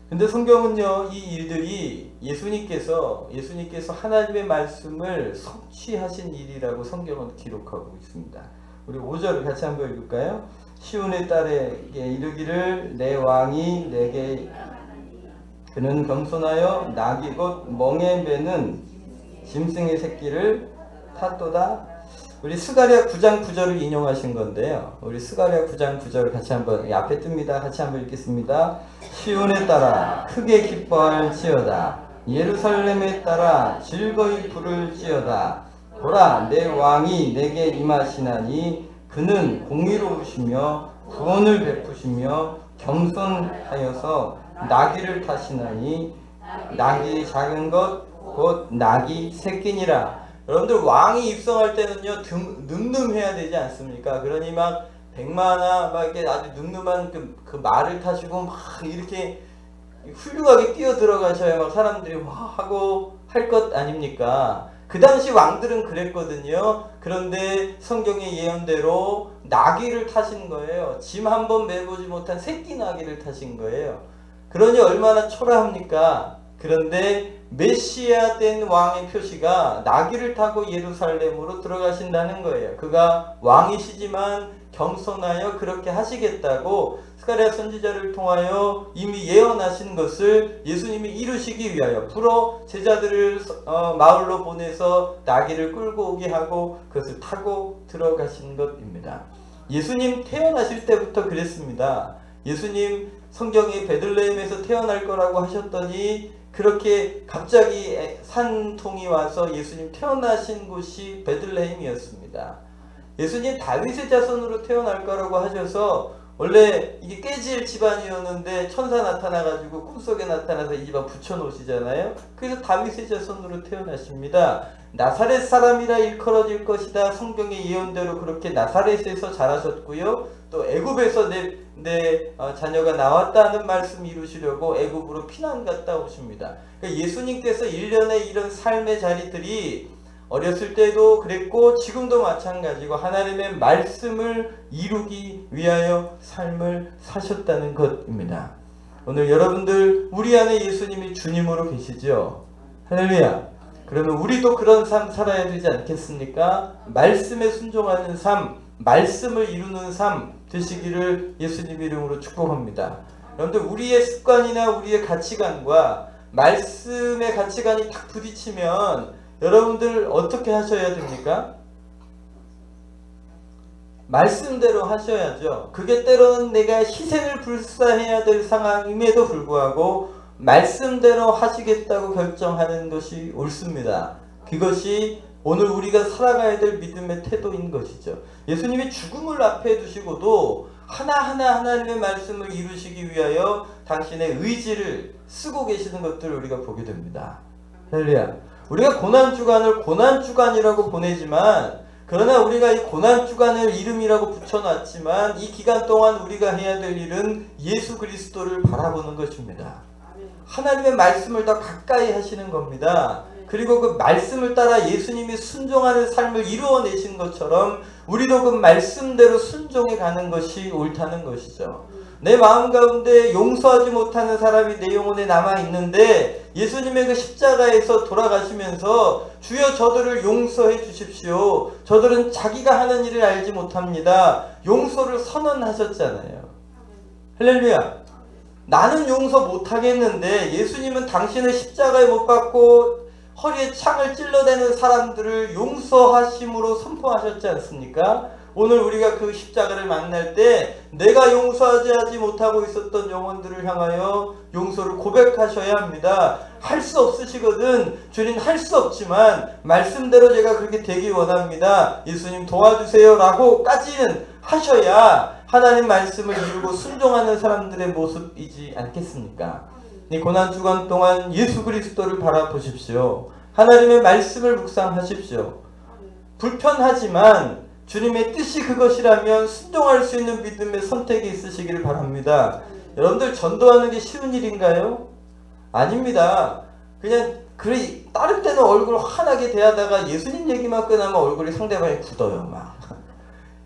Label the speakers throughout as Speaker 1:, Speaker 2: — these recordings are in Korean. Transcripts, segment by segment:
Speaker 1: 근데 성경은요, 이 일들이 예수님께서 하나님의 말씀을 성취하신 일이라고 성경은 기록하고 있습니다. 우리 5절을 같이 한번 읽을까요? 시온의 딸에게 이르기를 내 왕이 내게 그는 겸손하여 낙이 곧 멍에 매는 짐승의 새끼를 탔도다. 우리 스가랴 9장 9절을 인용하신 건데요. 우리 스가랴 9장 9절을 같이 한번 앞에 뜹니다. 같이 한번 읽겠습니다. 시온에 따라 크게 기뻐할지어다. 예루살렘에 따라 즐거이 부를지어다. 보라 내 왕이 내게 임하시나니 그는 공의로우시며 구원을 베푸시며 겸손하여서 나귀를 타시나니 나귀 작은 것 곧 나귀 새끼니라. 여러분들 왕이 입성할 때는요 늠름해야 되지 않습니까? 그러니 막 백마나 막 이렇게 아주 늠름한 그 말을 타시고 막 이렇게 훌륭하게 뛰어 들어가셔야 막 사람들이 와 하고 할 것 아닙니까? 그 당시 왕들은 그랬거든요. 그런데 성경의 예언대로 나귀를 타신 거예요. 짐 한 번 매보지 못한 새끼 나귀를 타신 거예요. 그러니 얼마나 초라합니까? 그런데 메시아 된 왕의 표시가 나귀를 타고 예루살렘으로 들어가신다는 거예요. 그가 왕이시지만 겸손하여 그렇게 하시겠다고 스가랴 선지자를 통하여 이미 예언하신 것을 예수님이 이루시기 위하여 풀어 제자들을 마을로 보내서 나귀를 끌고 오게 하고 그것을 타고 들어가신 것입니다. 예수님 태어나실 때부터 그랬습니다. 예수님 성경에 베들레헴에서 태어날 거라고 하셨더니 그렇게 갑자기 산통이 와서 예수님 태어나신 곳이 베들레헴이었습니다. 예수님 다윗의 자손으로 태어날 거라고 하셔서 원래 이게 깨질 집안이었는데 천사 나타나가지고 꿈속에 나타나서 이 집안 붙여놓으시잖아요. 그래서 다윗의 자손으로 태어나십니다. 나사렛 사람이라 일컬어질 것이다. 성경의 예언대로 그렇게 나사렛에서 자라셨고요. 또 애굽에서 내 자녀가 나왔다는 말씀 이루시려고 애굽으로 피난 갔다 오십니다. 그러니까 예수님께서 일련의 이런 삶의 자리들이 어렸을 때도 그랬고 지금도 마찬가지고 하나님의 말씀을 이루기 위하여 삶을 사셨다는 것입니다. 오늘 여러분들 우리 안에 예수님이 주님으로 계시죠? 할렐루야. 그러면 우리도 그런 삶 살아야 되지 않겠습니까? 말씀에 순종하는 삶, 말씀을 이루는 삶 되시기를 예수님 이름으로 축복합니다. 여러분들 우리의 습관이나 우리의 가치관과 말씀의 가치관이 딱 부딪히면 여러분들 어떻게 하셔야 됩니까? 말씀대로 하셔야죠. 그게 때로는 내가 희생을 불사해야 될 상황임에도 불구하고 말씀대로 하시겠다고 결정하는 것이 옳습니다. 그것이 오늘 우리가 살아가야 될 믿음의 태도인 것이죠. 예수님이 죽음을 앞에 두시고도 하나하나 하나님의 말씀을 이루시기 위하여 당신의 의지를 쓰고 계시는 것들을 우리가 보게 됩니다. 할렐루야. 우리가 고난주간을 고난주간이라고 보내지만 그러나 우리가 이 고난주간을 이름이라고 붙여놨지만 이 기간 동안 우리가 해야 될 일은 예수 그리스도를 바라보는 것입니다. 하나님의 말씀을 더 가까이 하시는 겁니다. 그리고 그 말씀을 따라 예수님이 순종하는 삶을 이루어내신 것처럼 우리도 그 말씀대로 순종해 가는 것이 옳다는 것이죠. 내 마음 가운데 용서하지 못하는 사람이 내 영혼에 남아있는데 예수님의 그 십자가에서 돌아가시면서 주여 저들을 용서해 주십시오. 저들은 자기가 하는 일을 알지 못합니다. 용서를 선언하셨잖아요. 할렐루야. 나는 용서 못하겠는데 예수님은 당신의 십자가에 못 박고 허리에 창을 찔러대는 사람들을 용서하심으로 선포하셨지 않습니까? 오늘 우리가 그 십자가를 만날 때 내가 용서하지 못하고 있었던 영혼들을 향하여 용서를 고백하셔야 합니다. 할 수 없으시거든. 주님 할 수 없지만 말씀대로 제가 그렇게 되기 원합니다. 예수님 도와주세요 라고까지는 하셔야 하나님 말씀을 이루고 순종하는 사람들의 모습이지 않겠습니까? 이 고난주간 동안 예수 그리스도를 바라보십시오. 하나님의 말씀을 묵상하십시오. 불편하지만 주님의 뜻이 그것이라면 순종할 수 있는 믿음의 선택이 있으시기를 바랍니다. 여러분들 전도하는 게 쉬운 일인가요? 아닙니다. 그냥 다른 때는 얼굴 환하게 대하다가 예수님 얘기만 꺼내면 얼굴이 상대방이 굳어요. 막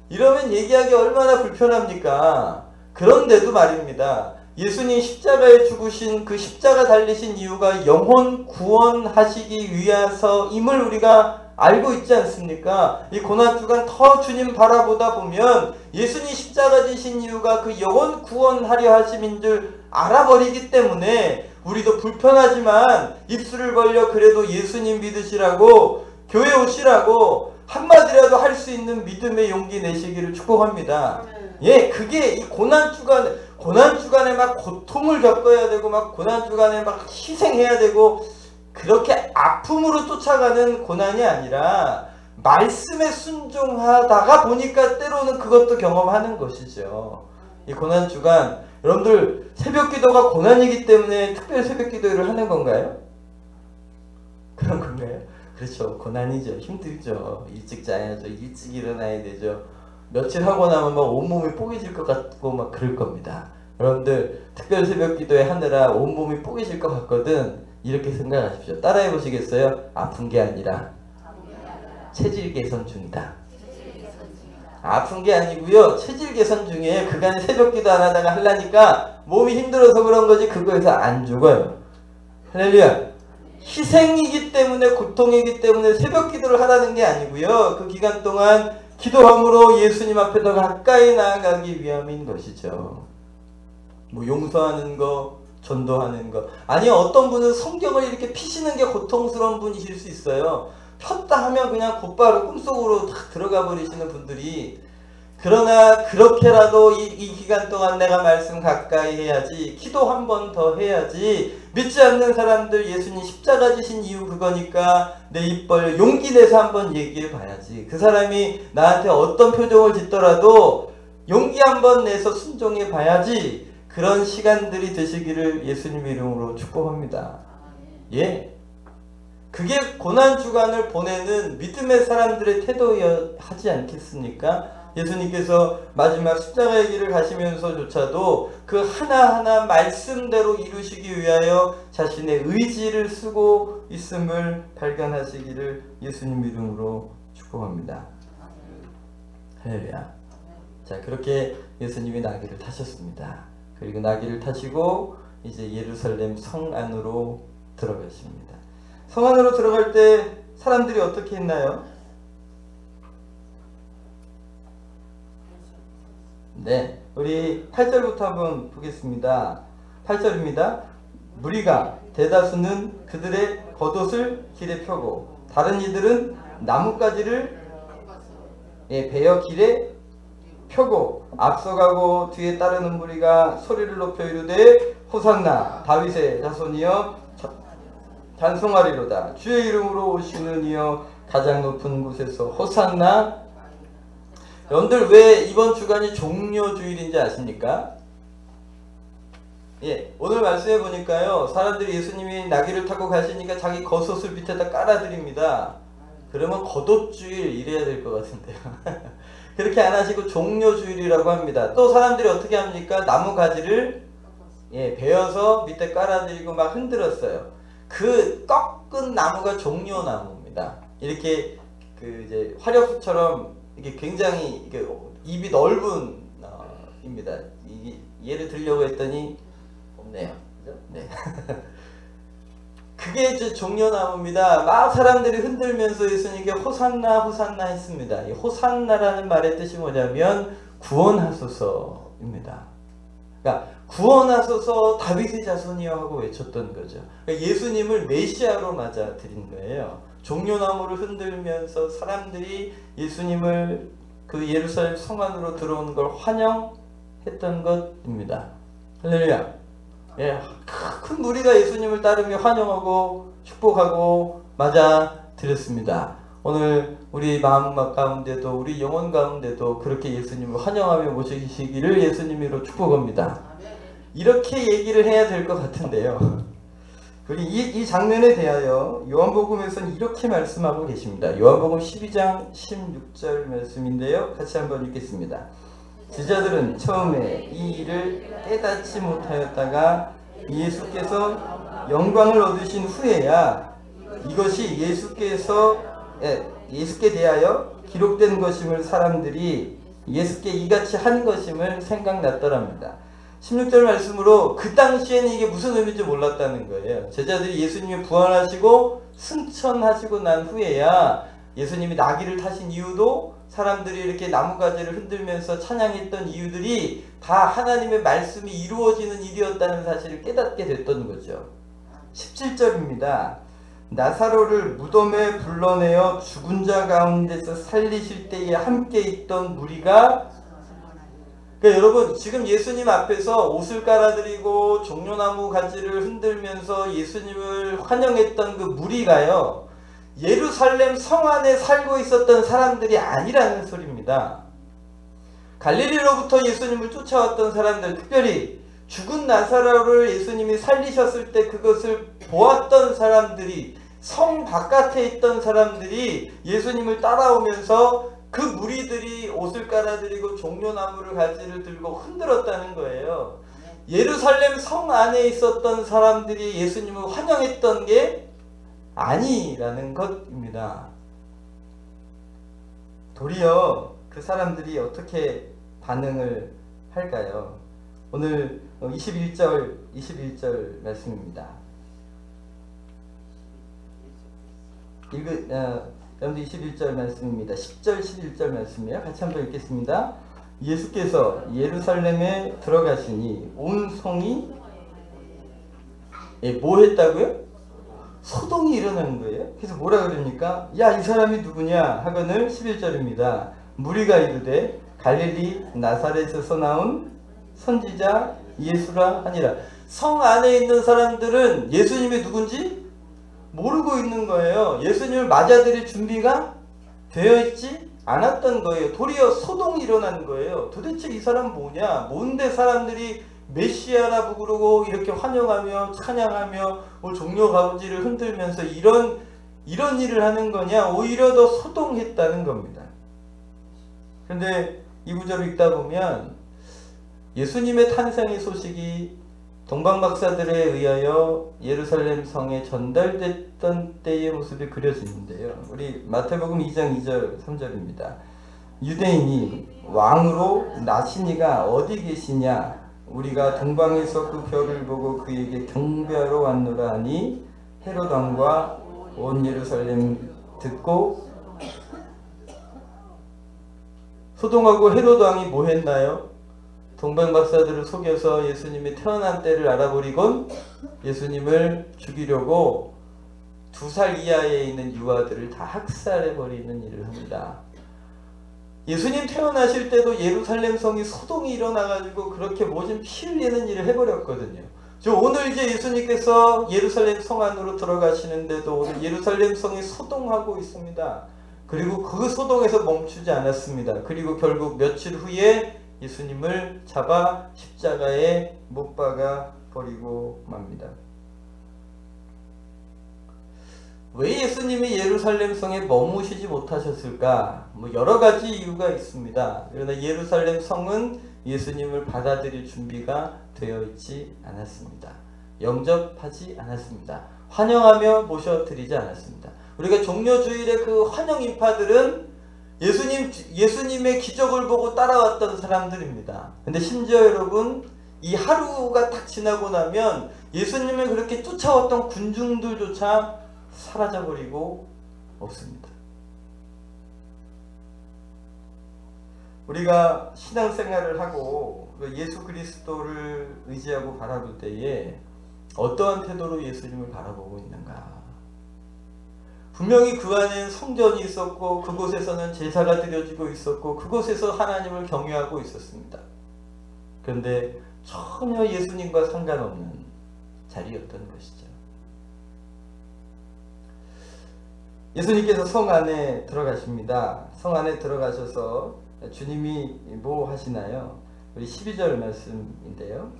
Speaker 1: 이러면 얘기하기 얼마나 불편합니까? 그런데도 말입니다. 예수님 십자가에 죽으신 그 십자가 달리신 이유가 영혼 구원하시기 위해서임을 우리가 알고 있지 않습니까? 이 고난주간 더 주님 바라보다 보면 예수님 십자가 지신 이유가 그 영혼 구원하려 하심인 줄 알아버리기 때문에 우리도 불편하지만 입술을 벌려 그래도 예수님 믿으시라고, 교회 오시라고 한마디라도 할 수 있는 믿음의 용기 내시기를 축복합니다. 예, 그게 이 고난주간에 막 고통을 겪어야 되고 막 고난주간에 막 희생해야 되고 그렇게 아픔으로 쫓아가는 고난이 아니라 말씀에 순종하다가 보니까 때로는 그것도 경험하는 것이죠. 이 고난주간, 여러분들 새벽기도가 고난이기 때문에 특별 새벽기도를 하는 건가요? 그런 건가요? 그렇죠. 고난이죠. 힘들죠. 일찍 자야죠. 일찍 일어나야 되죠. 며칠 하고 나면 막 온몸이 뽀개질 것 같고 막 그럴 겁니다. 여러분들 특별 새벽기도에 하느라 온몸이 뽀개질 것 같거든. 이렇게 생각하십시오. 따라해 보시겠어요? 아픈 게 아니라 체질 개선 중이다. 아픈 게 아니고요. 체질 개선 중이에요. 그간에 새벽기도 안 하다가 하려니까 몸이 힘들어서 그런 거지 그거에서 안 죽어요. 할렐루야. 희생이기 때문에, 고통이기 때문에 새벽기도를 하라는 게 아니고요. 그 기간 동안 기도함으로 예수님 앞에 더 가까이 나아가기 위함인 것이죠. 뭐 용서하는 거, 전도하는 거. 아니, 어떤 분은 성경을 이렇게 피시는 게 고통스러운 분이실 수 있어요. 폈다 하면 그냥 곧바로 꿈속으로 탁 들어가 버리시는 분들이, 그러나 그렇게라도 이 기간 동안 내가 말씀 가까이 해야지, 기도 한 번 더 해야지, 믿지 않는 사람들 예수님 십자가 지신 이유 그거니까 내 입 벌려 용기 내서 한번 얘기해 봐야지. 그 사람이 나한테 어떤 표정을 짓더라도 용기 한번 내서 순종해 봐야지. 그런 시간들이 되시기를 예수님 이름으로 축복합니다. 예. 그게 고난주간을 보내는 믿음의 사람들의 태도여야 하지 않겠습니까? 예수님께서 마지막 십자가의 길을 가시면서조차도 그 하나하나 말씀대로 이루시기 위하여 자신의 의지를 쓰고 있음을 발견하시기를 예수님 이름으로 축복합니다. 할렐루야. 자, 그렇게 예수님이 나귀를 타셨습니다. 그리고 나귀를 타시고 이제 예루살렘 성 안으로 들어가십니다. 성 안으로 들어갈 때 사람들이 어떻게 했나요? 네, 우리 8절부터 한번 보겠습니다. 8절입니다. 무리가 대다수는 그들의 겉옷을 길에 펴고 다른 이들은 나뭇가지를 베어 길에 펴고 앞서가고 뒤에 따르는 무리가 소리를 높여 이르되 호산나 다윗의 자손이여 찬송하리로다. 주의 이름으로 오시는 이여 가장 높은 곳에서 호산나. 여러분들 왜 이번 주간이 종려주일인지 아십니까? 예, 오늘 말씀해 보니까요, 사람들이 예수님이 나귀를 타고 가시니까 자기 겉옷을 밑에다 깔아드립니다. 그러면 겉옷주일 이래야 될 것 같은데요. 그렇게 안 하시고 종려주일이라고 합니다. 또 사람들이 어떻게 합니까? 나무 가지를 베어서 밑에 깔아드리고 막 흔들었어요. 그 꺾은 나무가 종려나무입니다. 이렇게 그 이제 화력수처럼 이게 굉장히 이게 입이 넓은 입니다. 얘를 들려고 했더니 없네요. 그죠? 네. 그게 이제 종려나무입니다. 막 사람들이 흔들면서 예수님께 호산나 호산나 했습니다. 이 호산나라는 말의 뜻이 뭐냐면 구원하소서입니다. 그러니까 구원하소서 다윗의 자손이여 하고 외쳤던 거죠. 그러니까 예수님을 메시아로 맞아들인 거예요. 종려나무를 흔들면서 사람들이 예수님을 그 예루살렘 성 안으로 들어오는 걸 환영했던 것입니다. 할렐루야. 예, 큰 무리가 예수님을 따르며 환영하고 축복하고 맞아들였습니다. 오늘 우리 마음 가운데도 우리 영혼 가운데도 그렇게 예수님을 환영하며 모시기를 예수님으로 축복합니다. 이렇게 얘기를 해야 될 것 같은데요. 이 장면에 대하여 요한복음에서는 이렇게 말씀하고 계십니다. 요한복음 12장 16절 말씀인데요. 같이 한번 읽겠습니다. 제자들은 처음에 이 일을 깨닫지 못하였다가 예수께서 영광을 얻으신 후에야 이것이 예수께 대하여 기록된 것임을 사람들이 예수께 이같이 한 것임을 생각났더랍니다. 16절 말씀으로 그 당시에는 이게 무슨 의미인지 몰랐다는 거예요. 제자들이 예수님이 부활하시고 승천하시고 난 후에야 예수님이 나귀를 타신 이유도 사람들이 이렇게 나무가지를 흔들면서 찬양했던 이유들이 다 하나님의 말씀이 이루어지는 일이었다는 사실을 깨닫게 됐던 거죠. 17절입니다. 나사로를 무덤에 불러내어 죽은 자 가운데서 살리실 때에 함께 있던 무리가, 그러니까 여러분 지금 예수님 앞에서 옷을 깔아드리고 종려나무 가지를 흔들면서 예수님을 환영했던 그 무리가요, 예루살렘 성 안에 살고 있었던 사람들이 아니라는 소리입니다. 갈릴리로부터 예수님을 쫓아왔던 사람들, 특별히 죽은 나사로를 예수님이 살리셨을 때 그것을 보았던 사람들이, 성 바깥에 있던 사람들이 예수님을 따라오면서 그 무리들이 옷을 깔아드리고 종려나무를 가지를 들고 흔들었다는 거예요. 예루살렘 성 안에 있었던 사람들이 예수님을 환영했던 게 아니라는 것입니다. 도리어 그 사람들이 어떻게 반응을 할까요? 오늘 21절 말씀입니다. 여러분들 21절 말씀입니다. 10절 11절 말씀이에요. 같이 한번 읽겠습니다. 예수께서 예루살렘에 들어가시니 온 성이 뭐 했다고요? 소동이 일어나는 거예요. 그래서 뭐라 그러니까 야, 이 사람이 누구냐 하거늘 11절입니다. 무리가 이르되 갈릴리 나사렛에서 나온 선지자 예수라 하니라. 성 안에 있는 사람들은 예수님이 누군지 모르고 있는 거예요. 예수님을 맞아들일 준비가 되어 있지 않았던 거예요. 도리어 소동이 일어난 거예요. 도대체 이 사람 뭐냐? 뭔데 사람들이 메시아라고 그러고 이렇게 환영하며 찬양하며 종려 가지를 흔들면서 이런 일을 하는 거냐? 오히려 더 소동했다는 겁니다. 그런데 이 구절을 읽다 보면 예수님의 탄생의 소식이 동방박사들에 의하여 예루살렘 성에 전달됐던 때의 모습이 그려지는데요. 우리 마태복음 2장 2절 3절입니다. 유대인이 왕으로 나시니가 어디 계시냐? 우리가 동방에서 그 별을 보고 그에게 경배하러 왔노라 하니 헤롯 왕과 온 예루살렘 듣고, 소동하고 헤롯 왕이 뭐 했나요? 동방박사들을 속여서 예수님이 태어난 때를 알아버리곤 예수님을 죽이려고 2살 이하에 있는 유아들을 다 학살해버리는 일을 합니다. 예수님 태어나실 때도 예루살렘 성이 소동이 일어나가지고 그렇게 모진 피 흘리는 일을 해버렸거든요. 오늘 이제 예수님께서 예루살렘 성 안으로 들어가시는데도 오늘 예루살렘 성이 소동하고 있습니다. 그리고 그 소동에서 멈추지 않았습니다. 그리고 결국 며칠 후에 예수님을 잡아 십자가에 못 박아 버리고 맙니다. 왜 예수님이 예루살렘 성에 머무시지 못하셨을까? 여러 가지 이유가 있습니다. 그러나 예루살렘 성은 예수님을 받아들일 준비가 되어 있지 않았습니다. 영접하지 않았습니다. 환영하며 모셔드리지 않았습니다. 우리가 종려주일의 그 환영 인파들은 예수님의 기적을 보고 따라왔던 사람들입니다. 근데 심지어 여러분, 이 하루가 딱 지나고 나면 예수님을 그렇게 쫓아왔던 군중들조차 사라져버리고 없습니다. 우리가 신앙생활을 하고 예수 그리스도를 의지하고 바라볼 때에 어떠한 태도로 예수님을 바라보고 있는가? 분명히 그 안에는 성전이 있었고 그곳에서는 제사가 드려지고 있었고 그곳에서 하나님을 경외하고 있었습니다. 그런데 전혀 예수님과 상관없는 자리였던 것이죠. 예수님께서 성 안에 들어가십니다. 성 안에 들어가셔서 주님이 뭐 하시나요? 우리 12절 말씀인데요.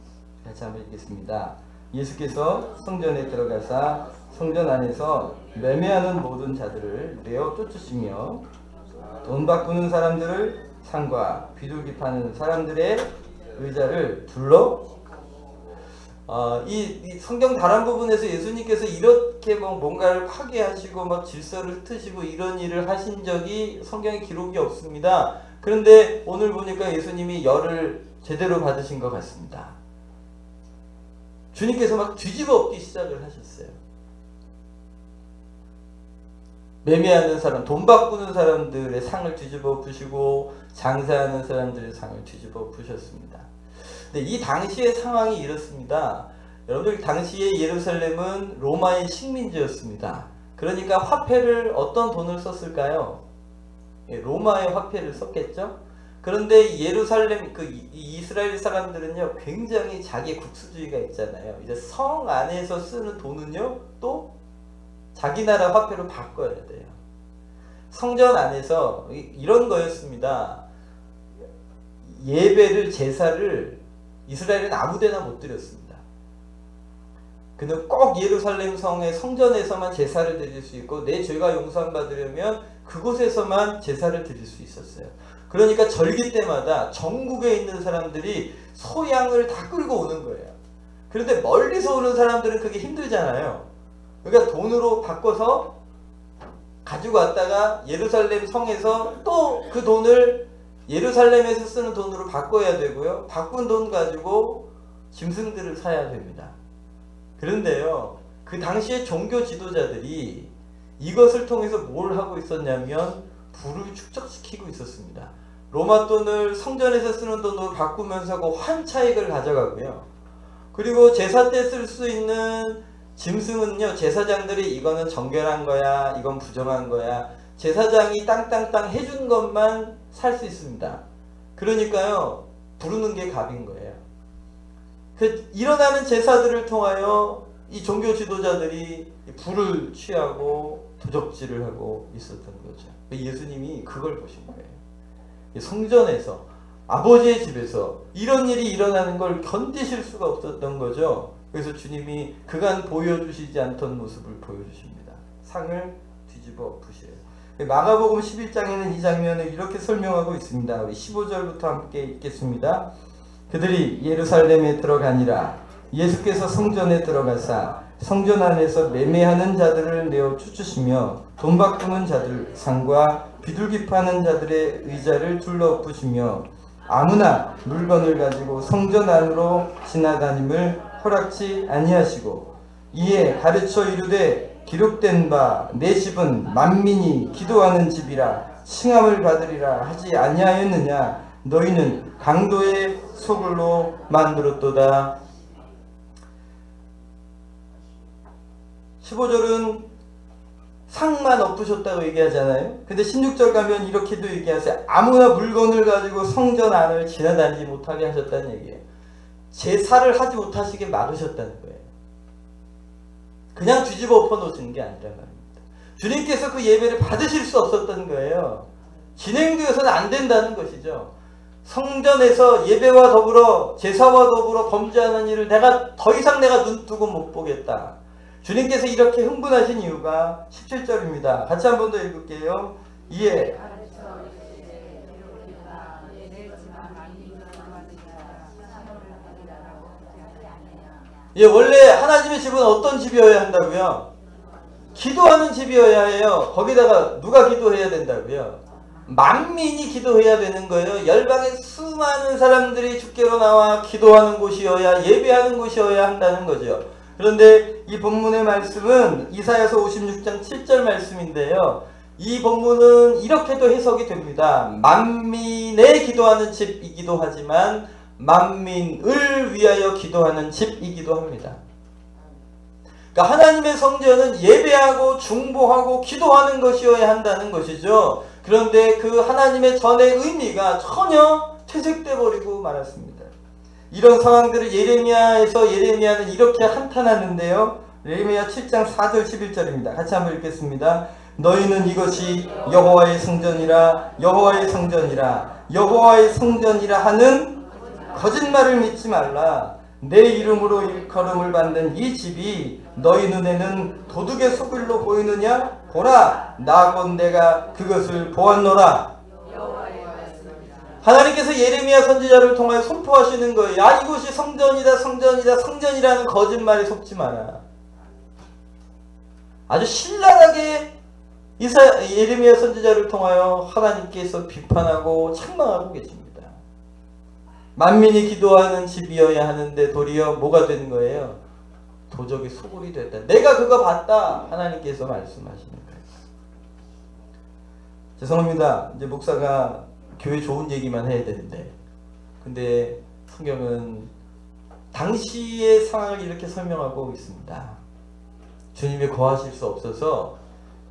Speaker 1: 같이 한번 읽겠습니다. 예수께서 성전에 들어가사 성전 안에서 매매하는 모든 자들을 내어 쫓으시며 돈 바꾸는 사람들을 상과 비둘기 파는 사람들의 의자를 둘러, 이 성경 다른 부분에서 예수님께서 이렇게 뭔가를 파괴하시고 질서를 흩으시고 이런 일을 하신 적이 성경에 기록이 없습니다. 그런데 오늘 보니까 예수님이 열을 제대로 받으신 것 같습니다. 주님께서 막 뒤집어 엎기 시작을 하셨어요. 매매하는 사람, 돈 바꾸는 사람들의 상을 뒤집어 엎으시고 장사하는 사람들의 상을 뒤집어 엎으셨습니다. 근데 이 당시의 상황이 이렇습니다. 여러분들, 당시에 예루살렘은 로마의 식민지였습니다. 그러니까 화폐를, 어떤 돈을 썼을까요? 로마의 화폐를 썼겠죠? 그런데 예루살렘, 이스라엘 사람들은요, 굉장히 자기 국수주의가 있잖아요. 이제 성 안에서 쓰는 돈은요, 또 자기 나라 화폐로 바꿔야 돼요. 성전 안에서 이런 거였습니다. 예배를, 제사를 이스라엘은 아무데나 못 드렸습니다. 그는 꼭 예루살렘 성의 성전에서만 제사를 드릴 수 있고, 내 죄가 용서함 받으려면 그곳에서만 제사를 드릴 수 있었어요. 그러니까 절기 때마다 전국에 있는 사람들이 소양을 다 끌고 오는 거예요. 그런데 멀리서 오는 사람들은 그게 힘들잖아요. 그러니까 돈으로 바꿔서 가지고 왔다가 예루살렘 성에서 또 그 돈을 예루살렘에서 쓰는 돈으로 바꿔야 되고요. 바꾼 돈 가지고 짐승들을 사야 됩니다. 그런데요, 그 당시에 종교 지도자들이 이것을 통해서 뭘 하고 있었냐면 부를 축적시키고 있었습니다. 로마 돈을 성전에서 쓰는 돈으로 바꾸면서 그 환차익을 가져가고요. 그리고 제사 때 쓸 수 있는 짐승은요, 제사장들이 이거는 정결한 거야, 이건 부정한 거야, 제사장이 땅땅땅 해준 것만 살 수 있습니다. 그러니까요, 부르는 게 값인 거예요. 일어나는 제사들을 통하여 이 종교 지도자들이 불을 취하고 도적질을 하고 있었던 거죠. 예수님이 그걸 보신 거예요. 성전에서, 아버지의 집에서 이런 일이 일어나는 걸 견디실 수가 없었던 거죠. 그래서 주님이 그간 보여주시지 않던 모습을 보여주십니다. 상을 뒤집어 엎으셔요. 마가복음 11장에는 이 장면을 이렇게 설명하고 있습니다. 우리 15절부터 함께 읽겠습니다. 그들이 예루살렘에 들어가니라. 예수께서 성전에 들어가사 성전 안에서 매매하는 자들을 내어 쫓으시며 돈 바꾸는 자들 상과 비둘기 파는 자들의 의자를 둘러엎으시며 아무나 물건을 가지고 성전 안으로 지나다님을 허락지 아니하시고 이에 가르쳐 이르되 기록된 바 내 집은 만민이 기도하는 집이라 칭함을 받으리라 하지 아니하였느냐. 너희는 강도의 소굴로 만들었도다. 15절은 상만 엎으셨다고 얘기하잖아요. 근데 16절 가면 이렇게도 얘기하세요. 아무나 물건을 가지고 성전 안을 지나다니지 못하게 하셨다는 얘기예요. 제사를 하지 못하시게 막으셨다는 거예요. 그냥 뒤집어 엎어 놓으시는 게 아니란 말입니다. 주님께서 그 예배를 받으실 수 없었던 거예요. 진행되어서는 안 된다는 것이죠. 성전에서 예배와 더불어 제사와 더불어 범죄하는 일을 더 이상 내가 눈뜨고 못 보겠다. 주님께서 이렇게 흥분하신 이유가 17절입니다. 같이 한 번 더 읽을게요. 이에 원래 하나님의 집은 어떤 집이어야 한다고요? 기도하는 집이어야 해요. 거기다가 누가 기도해야 된다고요? 만민이 기도해야 되는 거예요. 열방의 수많은 사람들이 주께로 나와 기도하는 곳이어야, 예배하는 곳이어야 한다는 거죠. 그런데 이 본문의 말씀은 이사야서 56장 7절 말씀인데요. 이 본문은 이렇게도 해석이 됩니다. 만민의 기도하는 집이기도 하지만 만민을 위하여 기도하는 집이기도 합니다. 그러니까 하나님의 성전은 예배하고 중보하고 기도하는 것이어야 한다는 것이죠. 그런데 그 하나님의 전의 의미가 전혀 퇴색돼 버리고 말았습니다. 이런 상황들을 예레미야는 이렇게 한탄하는데요. 예레미야 7장 4절 11절입니다. 같이 한번 읽겠습니다. 너희는 이것이 여호와의 성전이라 여호와의 성전이라 여호와의 성전이라 하는 거짓말을 믿지 말라. 내 이름으로 일컬음을 받는 이 집이 너희 눈에는 도둑의 소굴로 보이느냐? 보라, 나곧 내가 그것을 보았노라. 하나님께서 예레미야 선지자를 통하여 선포하시는 거예요. 야, 이곳이 성전이다, 성전이다, 성전이라는 거짓말에 속지 마라. 아주 신랄하게 예레미야 선지자를 통하여 하나님께서 비판하고 책망하고 계십니다. 만민이 기도하는 집이어야 하는데 도리어 뭐가 되는 거예요? 도적의 소굴이 됐다. 내가 그거 봤다. 하나님께서 말씀하시는 거예요. 죄송합니다. 이제 목사가 교회 좋은 얘기만 해야 되는데, 근데 성경은 당시의 상황을 이렇게 설명하고 있습니다. 주님이 거하실 수 없어서,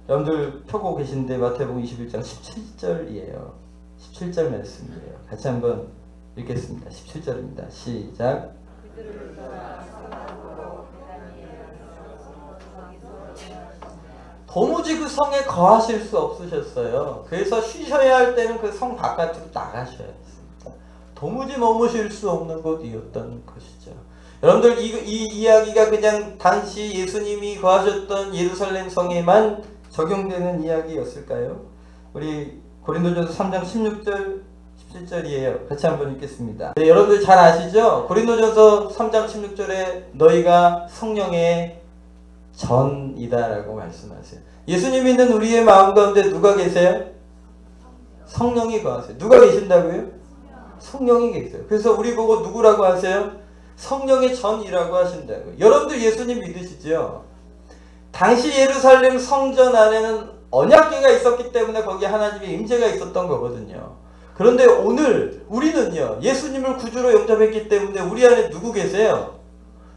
Speaker 1: 여러분들 펴고 계신데 마태복음 21장 17절이에요. 17절 말씀이에요. 같이 한번 읽겠습니다. 17절입니다. 시작. 도무지 그 성에 거하실 수 없으셨어요. 그래서 쉬셔야 할 때는 그 성 바깥으로 나가셔야 했습니다. 도무지 머무실 수 없는 곳이었던 것이죠. 여러분들 이 이야기가 그냥 당시 예수님이 거하셨던 예루살렘 성에만 적용되는 이야기였을까요? 우리 고린도전서 3장 16절 17절이에요. 같이 한번 읽겠습니다. 네, 여러분들 잘 아시죠? 고린도전서 3장 16절에 너희가 성령의 전이다라고 말씀하세요. 예수님 믿는 우리의 마음 가운데 누가 계세요? 성령이 거하세요. 누가 계신다고요? 성령이 계세요. 그래서 우리 보고 누구라고 하세요? 성령의 전이라고 하신다고요. 여러분들 예수님 믿으시죠? 당시 예루살렘 성전 안에는 언약궤가 있었기 때문에 거기에 하나님의 임재가 있었던 거거든요. 그런데 오늘 우리는요, 예수님을 구주로 영접했기 때문에 우리 안에 누구 계세요?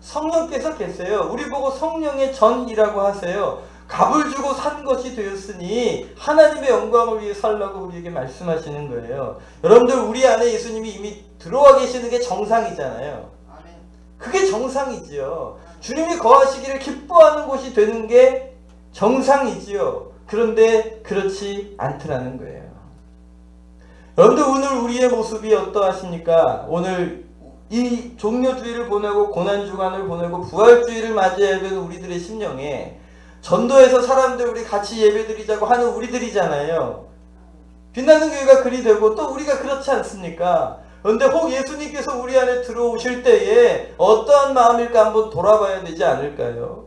Speaker 1: 성령께서 계세요. 우리 보고 성령의 전이라고 하세요. 값을 주고 산 것이 되었으니 하나님의 영광을 위해 살라고 우리에게 말씀하시는 거예요. 여러분들 우리 안에 예수님이 이미 들어와 계시는 게 정상이잖아요. 그게 정상이지요. 주님이 거하시기를 기뻐하는 곳이 되는 게 정상이지요. 그런데 그렇지 않더라는 거예요. 여러분들 오늘 우리의 모습이 어떠하십니까? 오늘 이 종료주의를 보내고 고난주간을 보내고 부활주의를 맞이해야 되는 우리들의 심령에 전도에서 사람들 우리 같이 예배드리자고 하는 우리들이잖아요. 빛나는 교회가 그리 되고 또 우리가 그렇지 않습니까? 그런데 혹 예수님께서 우리 안에 들어오실 때에 어떠한 마음일까 한번 돌아봐야 되지 않을까요?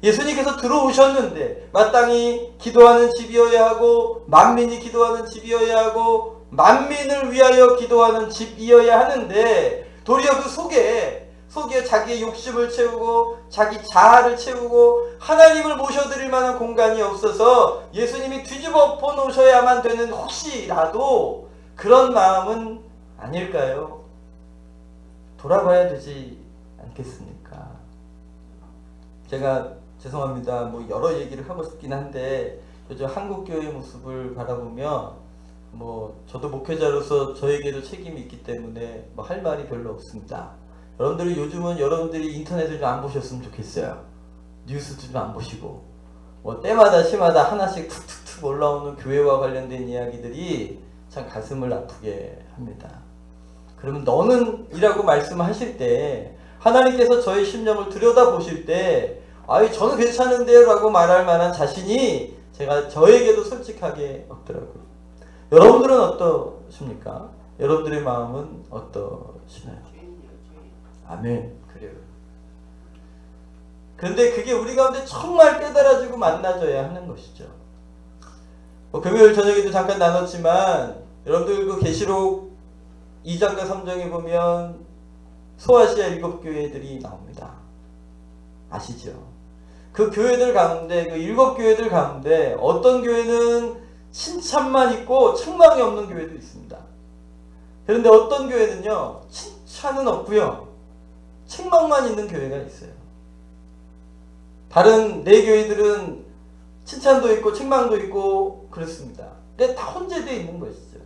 Speaker 1: 예수님께서 들어오셨는데 마땅히 기도하는 집이어야 하고 만민이 기도하는 집이어야 하고 만민을 위하여 기도하는 집이어야 하는데 도리어 그 속에 자기의 욕심을 채우고 자기 자아를 채우고 하나님을 모셔드릴 만한 공간이 없어서 예수님이 뒤집어 놓으셔야만 되는 혹시라도 그런 마음은 아닐까요? 돌아봐야 되지 않겠습니까? 제가 죄송합니다. 뭐 여러 얘기를 하고 싶긴 한데 요즘 한국교회의 모습을 바라보면 저도 목회자로서 저에게도 책임이 있기 때문에 할 말이 별로 없습니다. 여러분들이 요즘은 여러분들이 인터넷을 좀 안 보셨으면 좋겠어요. 뉴스도 좀 안 보시고 때마다 시마다 하나씩 툭툭툭 올라오는 교회와 관련된 이야기들이 참 가슴을 아프게 합니다. 그러면 너는 이라고 말씀하실 때 하나님께서 저의 심령을 들여다보실 때 저는 괜찮은데요 라고 말할 만한 자신이 저에게도 솔직하게 없더라고요. 여러분들은 어떠십니까? 여러분들의 마음은 어떠시나요? 아멘. 그래요. 그런데 그게 우리 가운데 정말 깨달아지고 만나져야 하는 것이죠. 금요일 저녁에도 잠깐 나눴지만 여러분들 그 계시록 2장과 3장에 보면 소아시아 7교회들이 나옵니다. 아시죠? 그 교회들 가운데 그 7교회들 가운데 어떤 교회는 칭찬만 있고 책망이 없는 교회도 있습니다. 그런데 어떤 교회는요, 칭찬은 없고요, 책망만 있는 교회가 있어요. 다른 4교회들은 칭찬도 있고 책망도 있고 그렇습니다. 근데 다 혼재되어 있는 것이죠.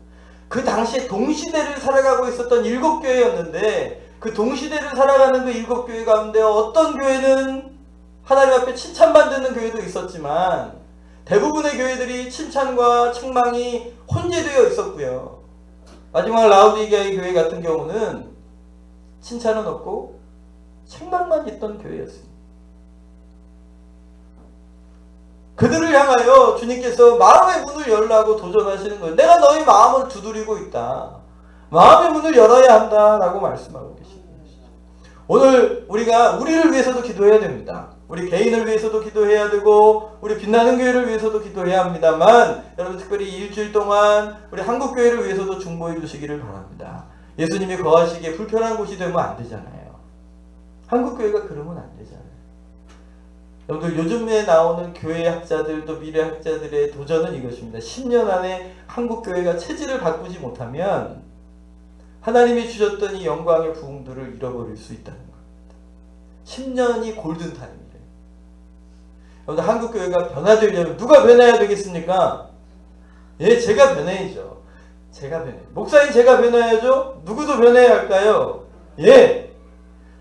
Speaker 1: 그 당시에 동시대를 살아가고 있었던 7교회였는데 그 동시대를 살아가는 그 7교회 가운데 어떤 교회는 하나님 앞에 칭찬만 듣는 교회도 있었지만 대부분의 교회들이 칭찬과 책망이 혼재되어 있었고요. 마지막 라우디게아의 교회 같은 경우는 칭찬은 없고 책망만 있던 교회였습니다. 그들을 향하여 주님께서 마음의 문을 열라고 도전하시는 거예요. 내가 너희 마음을 두드리고 있다. 마음의 문을 열어야 한다 라고 말씀하고 계십니다. 오늘 우리가 우리를 위해서도 기도해야 됩니다. 우리 개인을 위해서도 기도해야 되고 우리 빛나는 교회를 위해서도 기도해야 합니다만 여러분 특별히 일주일 동안 우리 한국교회를 위해서도 중보해 주시기를 바랍니다. 예수님이 거하시기에 불편한 곳이 되면 안 되잖아요. 한국교회가 그러면 안 되잖아요. 여러분들 요즘에 나오는 교회 학자들도 미래 학자들의 도전은 이것입니다. 10년 안에 한국 교회가 체질을 바꾸지 못하면 하나님이 주셨던 이 영광의 부흥들을 잃어버릴 수 있다는 겁니다. 10년이 골든타임이래요. 여러분들 한국 교회가 변화되려면 누가 변해야 되겠습니까? 예, 제가 변해야죠. 제가 변해. 목사님 제가 변해야죠. 누구도 변해야 할까요? 예.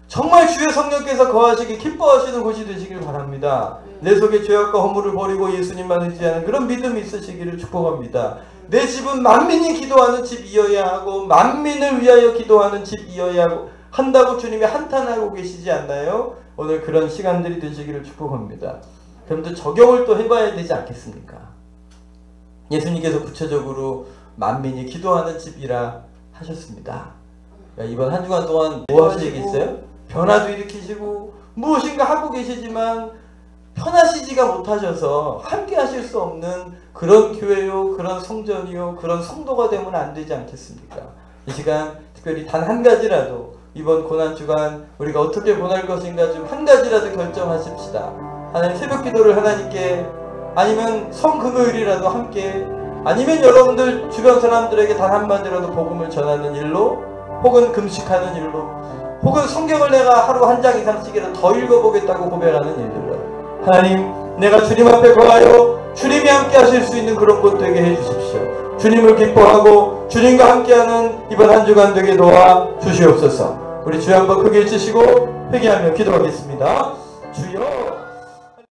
Speaker 1: 정말 주의 성령께서 거하시기 기뻐하시는 곳이 되시길 바랍니다. 내 속에 죄악과 허물을 버리고 예수님만 의지하는 그런 믿음이 있으시기를 축복합니다. 내 집은 만민이 기도하는 집이어야 하고 만민을 위하여 기도하는 집이어야 하고 한다고 주님이 한탄하고 계시지 않나요? 오늘 그런 시간들이 되시기를 축복합니다. 그럼 또 적용을 또 해봐야 되지 않겠습니까? 예수님께서 구체적으로 만민이 기도하는 집이라 하셨습니다. 이번 한 주간 동안 뭐 하시겠어요? 변화도 일으키시고 무엇인가 하고 계시지만 편하시지가 못하셔서 함께 하실 수 없는 그런 교회요, 그런 성전이요, 그런 성도가 되면 안 되지 않겠습니까? 이 시간 특별히 단 한 가지라도 이번 고난주간 우리가 어떻게 보낼 것인가 좀 한 가지라도 결정하십시다. 하나님 새벽 기도를 하나님께, 아니면 성금요일이라도 함께, 아니면 여러분들 주변 사람들에게 단 한마디라도 복음을 전하는 일로, 혹은 금식하는 일로, 혹은 성경을 내가 하루 한 장 이상씩이라도 더 읽어보겠다고 고백하는 일들로 하나님, 내가 주님 앞에 거하여 주님이 함께 하실 수 있는 그런 곳 되게 해주십시오. 주님을 기뻐하고 주님과 함께하는 이번 한 주간 되게 도와 주시옵소서. 우리 주여 한번 크게 외치시고 회개하며 기도하겠습니다. 주여.